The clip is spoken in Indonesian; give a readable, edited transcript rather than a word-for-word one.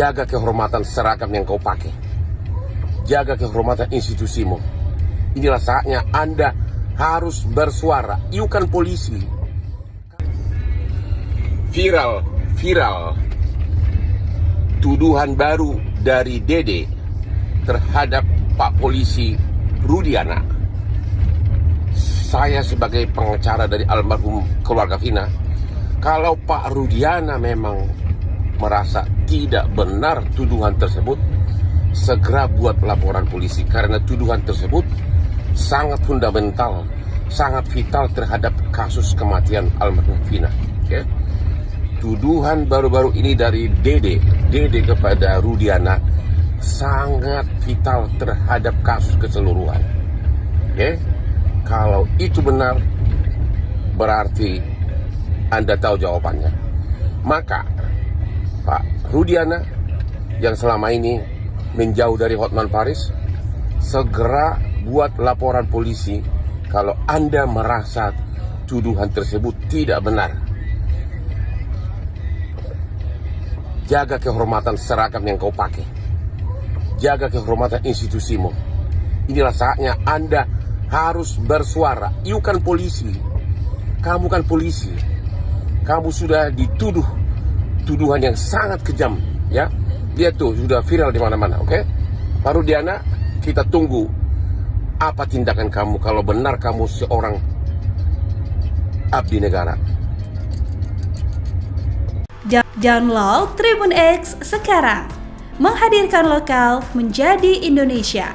Jaga kehormatan seragam yang kau pakai. Jaga kehormatan institusimu. Inilah saatnya Anda harus bersuara. You kan polisi. Viral tuduhan baru dari Dede terhadap Pak Polisi Rudiana. Saya sebagai pengacara dari almarhum keluarga Vina, kalau Pak Rudiana memang merasa tidak benar tuduhan tersebut, segera buat laporan polisi, karena tuduhan tersebut sangat fundamental, sangat vital terhadap kasus kematian almarhum Vina. Okay? Tuduhan baru-baru ini dari Dede kepada Rudiana sangat vital terhadap kasus keseluruhan. Okay? Kalau itu benar, berarti Anda tahu jawabannya. Maka Pak Rudiana yang selama ini menjauh dari Hotman Paris, segera buat laporan polisi kalau Anda merasa tuduhan tersebut tidak benar. Jaga kehormatan seragam yang kau pakai. Jaga kehormatan institusimu. Inilah saatnya Anda harus bersuara. You kan polisi. Kamu kan polisi. Kamu sudah dituduh tuduhan yang sangat kejam, ya. Lihat tuh, sudah viral di mana-mana, oke? Pak Rudiana, kita tunggu apa tindakan kamu kalau benar kamu seorang abdi negara. Download Tribun X sekarang, menghadirkan lokal menjadi Indonesia.